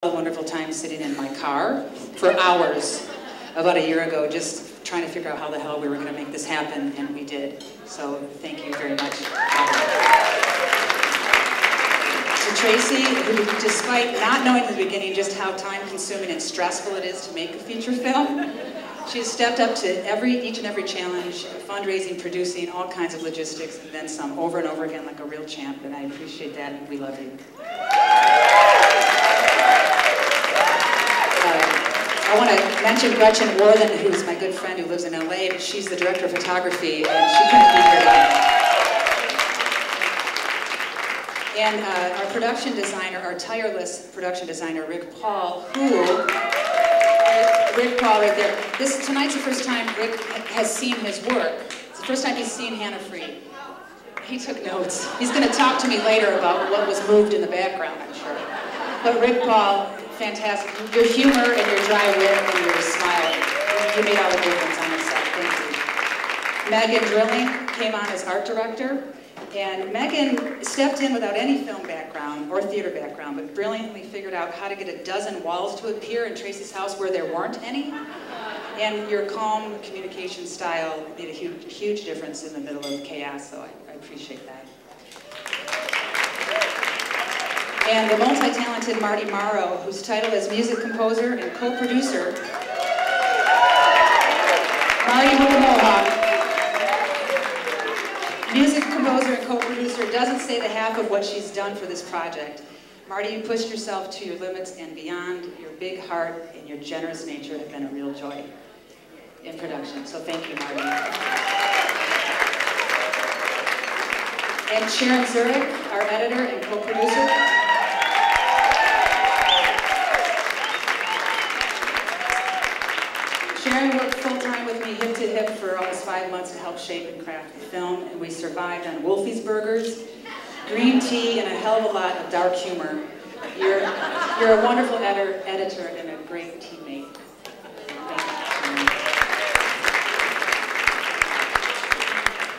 A wonderful time sitting in my car for hours about a year ago, just trying to figure out how the hell we were going to make this happen, and we did. So thank you very much. To Tracy, who, despite not knowing in the beginning just how time-consuming and stressful it is to make a feature film, she's stepped up to each and every challenge, fundraising, producing, all kinds of logistics, and then some, over and over again, like a real champ, and I appreciate that, and we love you. I want to mention Gretchen Worthen, who's my good friend who lives in LA, but she's the director of photography, and she couldn't be here tonight. And our production designer, our tireless production designer, Rick Paul, Rick Paul right there. Tonight's the first time Rick has seen his work. It's the first time he's seen Hannah Free. He took notes. He's going to talk to me later about what was moved in the background, I'm sure. But Rick Paul, fantastic. Your humor and your dry wit and your smile, you made all the difference on the set. Thank you. Megan Drilling came on as art director, and Megan stepped in without any film background or theater background, but brilliantly figured out how to get a dozen walls to appear in Tracy's house where there weren't any. And your calm communication style made a huge difference in the middle of chaos, so I appreciate that. And the multi-talented Marty Morrow, whose title is music composer and co-producer. Marty with the mohawk. Music composer and co-producer doesn't say the half of what she's done for this project. Marty, you pushed yourself to your limits and beyond. Your big heart and your generous nature have been a real joy in production. So thank you, Marty. And Sharon Zurich, our editor and co-producer. Sharon worked full-time with me, hip to hip, for almost 5 months to help shape and craft the film, and we survived on Wolfie's Burgers, green tea, and a hell of a lot of dark humor. You're a wonderful editor and a great teammate. Thank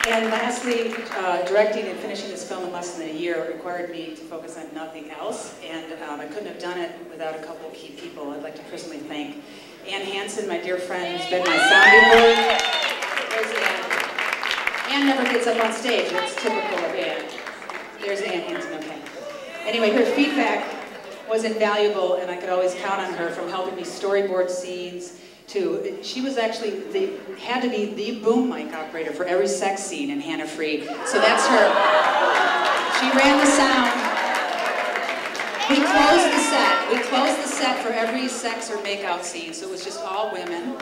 you. And lastly, directing and finishing this film in less than a year required me to focus on nothing else, and I couldn't have done it without a couple of key people. I'd like to personally thank Ann Hansen, my dear friend, who's been my sounding board. There's Ann. Ann never gets up on stage. That's typical of Ann. There's Ann Hansen, okay. Anyway, her feedback was invaluable, and I could always count on her, from helping me storyboard scenes to, she was actually, had to be the boom mic operator for every sex scene in Hannah Free. So that's her. She ran the sound. We closed the set. We closed the set for every sex or makeout scene, so it was just all women.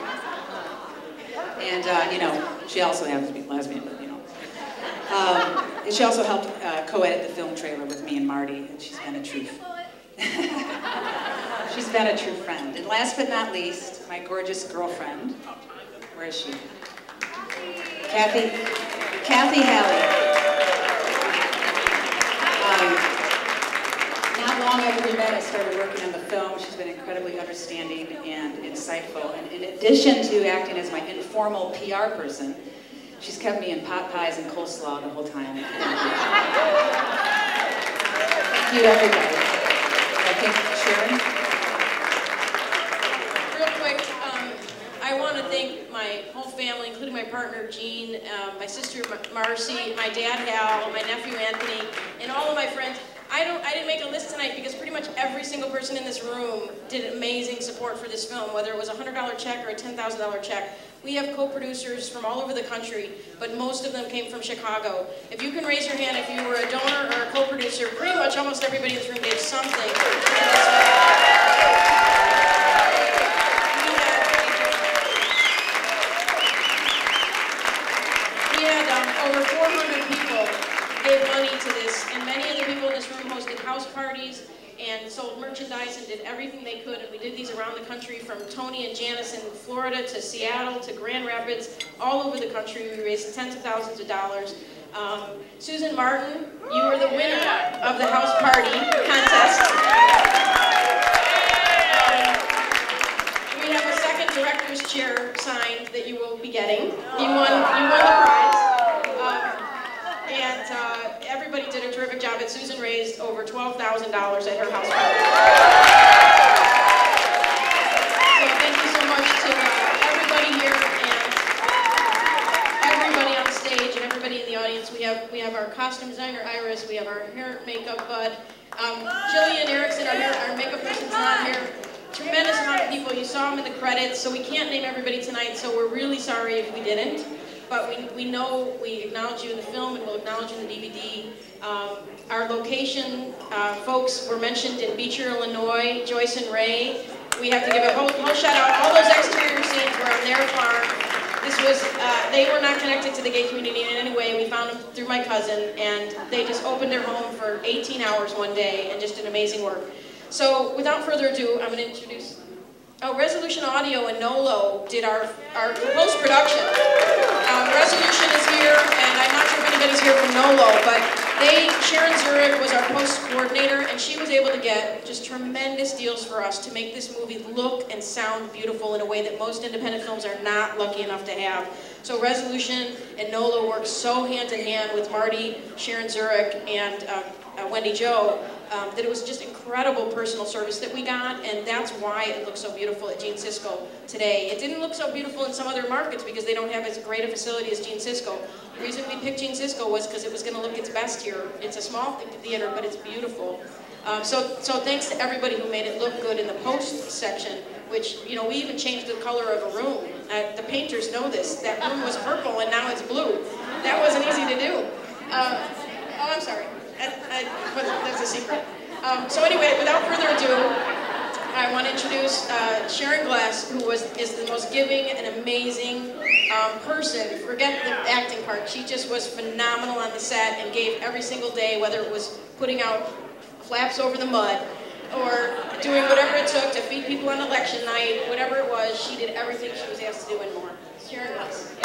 And, you know, she also happens to be lesbian, but, you know. And she also helped co-edit the film trailer with me and Marty, and she's been a true she's been a true friend. And last but not least, my gorgeous girlfriend. Where is she? Kathy Halley. Not long after we met, I started working on the film. She's been incredibly understanding and insightful. And in addition to acting as my informal PR person, she's kept me in pot pies and coleslaw the whole time. Thank you, everybody. I think Sharon? Real quick, I want to thank my whole family, including my partner, Jean, my sister, Marcy, my dad, Hal, my nephew, Anthony, and all of my friends. I didn't make a list tonight because pretty much every single person in this room did amazing support for this film, whether it was a $100 check or a $10,000 check. We have co-producers from all over the country, but most of them came from Chicago. If you can raise your hand if you were a donor or a co-producer, pretty much almost everybody in this room gave something. We had over 400 people gave money to this, and many of the people in this room hosted house parties and sold merchandise and did everything they could, and we did these around the country, from Tony and Janice in Florida to Seattle to Grand Rapids, all over the country. We raised tens of thousands of dollars. Susan Martin, you were the winner of the house party contest. We have a second director's chair signed that you will be getting. You won the prize. Everybody did a terrific job, and Susan raised over $12,000 at her house party. mud. Jillian Erickson, our makeup person's not here. Tremendous amount of people. You saw them in the credits, so we can't name everybody tonight, so we're really sorry if we didn't. But we know we acknowledge you in the film, and we'll acknowledge you in the DVD. Our location folks were mentioned in Beecher, Illinois, Joyce and Ray. We have to give a whole shout out. All those exterior scenes were on their farm. This was, they were not connected to the gay community in any way. We found them through my cousin, and they just opened their home for 18 hours one day and just did amazing work. So without further ado, I'm going to introduce, Resolution Audio and Nolo did our post-production. Resolution is here, and I'm not sure if anybody's here from Nolo, but Sharon Zurich was our post-coordinator, and she was able to get just tremendous deals for us to make this movie look and sound beautiful in a way that most independent films are not lucky enough to have. So Resolution and Nolo worked so hand in hand with Marty, Sharon Zurich, and Wendy Jo, that it was just incredible personal service that we got, and that's why it looks so beautiful at Gene Siskel today. It didn't look so beautiful in some other markets because they don't have as great a facility as Gene Siskel. The reason we picked Gene Siskel was because it was going to look its best here. It's a small theater, but it's beautiful. So thanks to everybody who made it look good in the post section, which, you know, we even changed the color of a room. The painters know this. That room was purple and now it's blue. That wasn't easy to do. Oh, I'm sorry. That's a secret. So anyway, without further ado, I want to introduce Sharon Glass, who is the most giving and amazing person. Forget the acting part. She just was phenomenal on the set and gave every single day, whether it was putting out flaps over the mud or doing whatever it took to feed people on election night, whatever it was, she did everything she was asked to do and more. Sharon Glass.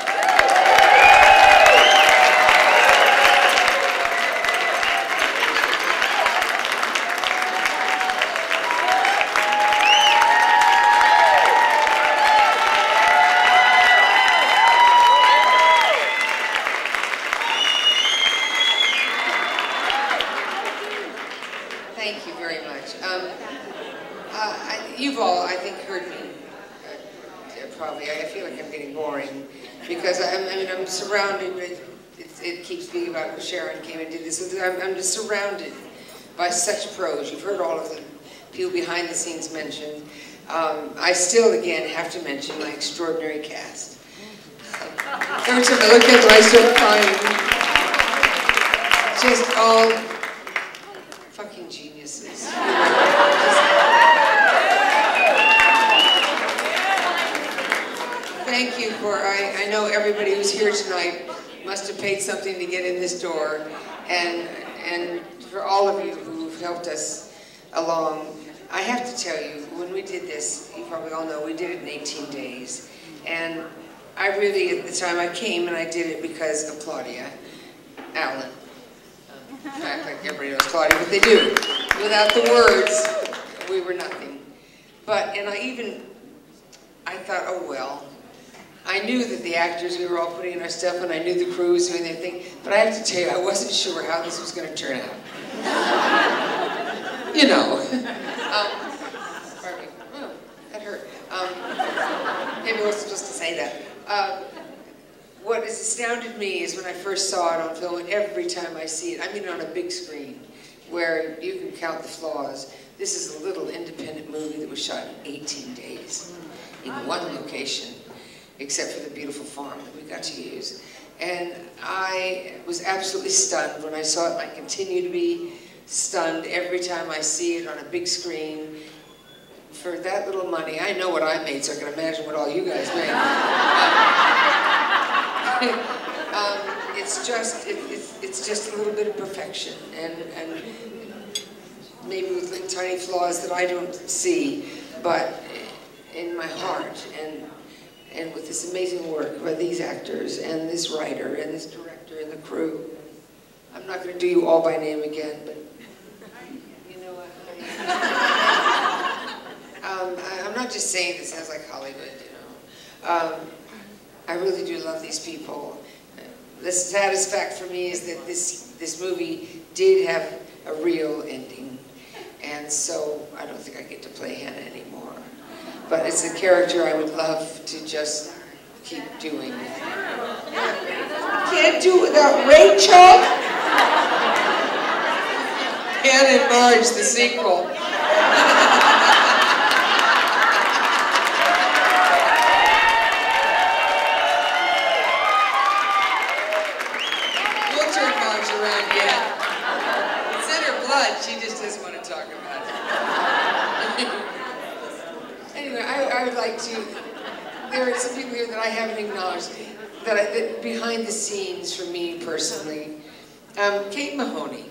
Thank you very much. You've all, I think, heard me. Probably. I feel like I'm getting boring because I'm surrounded. It keeps being about Sharon came and did this. I'm just surrounded by such pros. You've heard all of the people behind the scenes mentioned. I still, again, have to mention my extraordinary cast. Every time I look at them, I start crying. Just all fucking geniuses. Thank you for, I know everybody who's here tonight must have paid something to get in this door, and for all of you who've helped us along. I have to tell you, when we did this, you probably all know, we did it in 18 days. And I really, at the time I came, and I did it because of Claudia Allen. In fact, like everybody knows Claudia, but they do. Without the words, we were nothing. But, and I thought, oh well. I knew that the actors, we were all putting in our stuff, and I knew the crew was doing their thing, but I have to tell you, I wasn't sure how this was going to turn out. You know. Pardon me. Oh, that hurt. Maybe I wasn't supposed to say that. What has astounded me is when I first saw it on film, and every time I see it, I mean on a big screen, where you can count the flaws. This is a little independent movie that was shot in 18 days, in one location, except for the beautiful farm that we got to use. And I was absolutely stunned when I saw it, and I continue to be stunned every time I see it on a big screen. For that little money, I know what I made, so I can imagine what all you guys made. It's just a little bit of perfection, and maybe with tiny flaws that I don't see, but in my heart, and with this amazing work by these actors, and this writer, and this director, and the crew. I'm not going to do you all by name again, but you know what? I'm not just saying this sounds like Hollywood, you know. I really do love these people. The saddest fact for me is that this movie did have a real ending, and so I don't think I get to play Hannah anymore. But it's a character I would love to just keep doing. Can't do it without Rachel. can't enlarge the sequel. We'll turn Marge around yet. It's in her blood, she just doesn't want to talk about it. Anyway, I would like to, there are some people here that I haven't acknowledged, that behind the scenes for me personally. Kate Mahoney,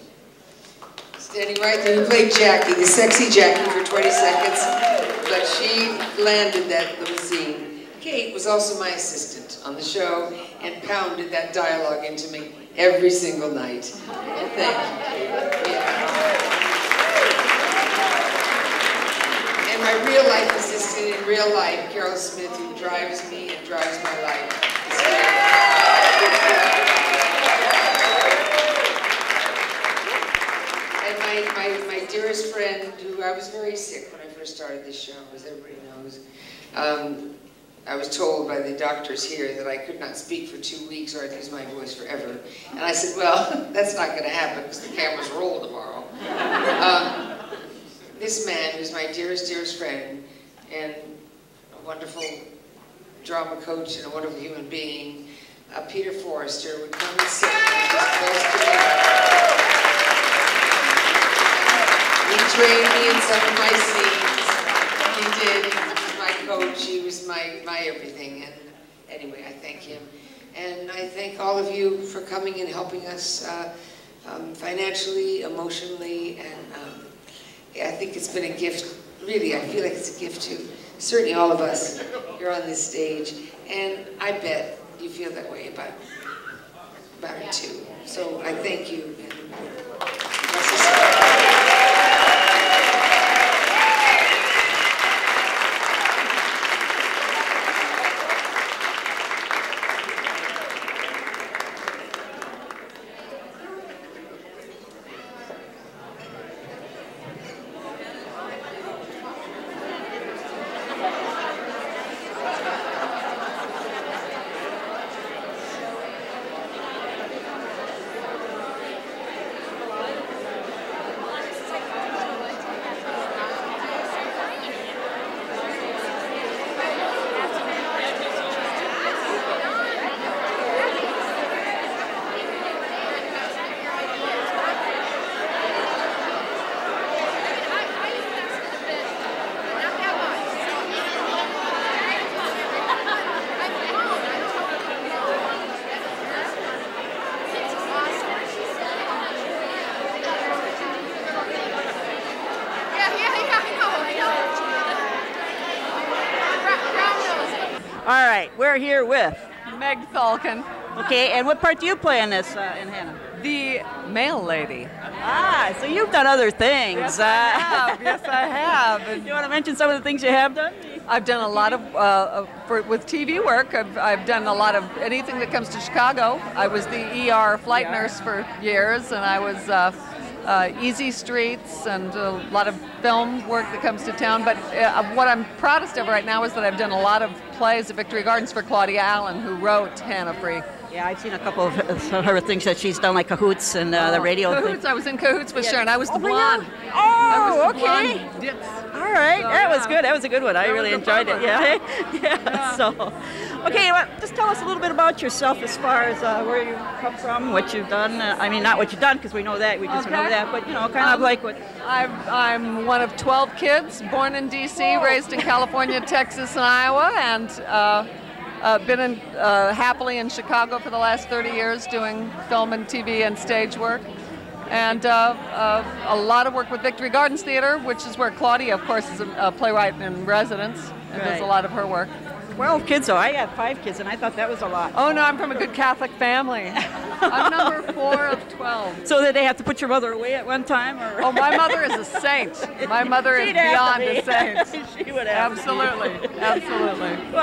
standing right there, who played Jackie, the sexy Jackie for 20 seconds, but she landed that little scene. Kate was also my assistant on the show and pounded that dialogue into me every single night. And thank you, Kate. Yeah. And my real life assistant in real life, Carol Smith, who drives me and drives my life. And my dearest friend, who I was very sick when I first started this show, as everybody knows. I was told by the doctors here that I could not speak for 2 weeks or I'd lose my voice forever. And I said, well, that's not going to happen because the cameras roll tomorrow. This man, who's my dearest, dearest friend, and a wonderful drama coach and a wonderful human being, Peter Forrester, would come and sit and just close to me. He trained me in some of my scenes. He did. He was my coach. He was my everything. And anyway, I thank him. And I thank all of you for coming and helping us financially, emotionally, and I think it's been a gift. Really, I feel like it's a gift to certainly all of us here on this stage. And I bet you feel that way about it too. So I thank you. All right, we're here with Meg Falcon, Okay, and what part do you play in this, in Hannah? the mail lady. Ah, so you've done other things. Yes, I have. Yes, I have. And You want to mention some of the things you have done? I've done a lot of, with TV work, I've done a lot of anything that comes to Chicago. I was the ER flight nurse for years, and I was Easy Streets and a lot of film work that comes to town. But what I'm proudest of right now is that I've done a lot of plays at Victory Gardens for Claudia Allen, who wrote Hannah Free. Yeah, I've seen a couple of her things that she's done, like Cahoots and the radio Cahoots, thing. I was in Cahoots with Sharon. I was the Oh, blonde. yeah. I was Oh, the okay. blonde ditz. All right, So, that was yeah. good. That was a good one. I That really was a enjoyed fun it. one. Yeah. So, okay, well, just tell us a little bit about yourself as far as where you come from, what you've done. I mean, not what you've done, because we know that. We just know Okay. that. But, you know, kind of like what... I'm one of 12 kids, born in D.C., raised in California, Texas, and Iowa, and been happily in Chicago for the last 30 years doing film and TV and stage work. And a lot of work with Victory Gardens Theater, which is where Claudia, of course, is a playwright in residence and does a lot of her work. 12 kids, though. I have 5 kids, and I thought that was a lot. Oh, no, I'm from a good Catholic family. I'm number 4 of 12. So did they have to put your mother away at one time? Or? Oh, my mother is a saint. My mother is She'd have to beyond be. a saint. She would have. Absolutely, absolutely. Well,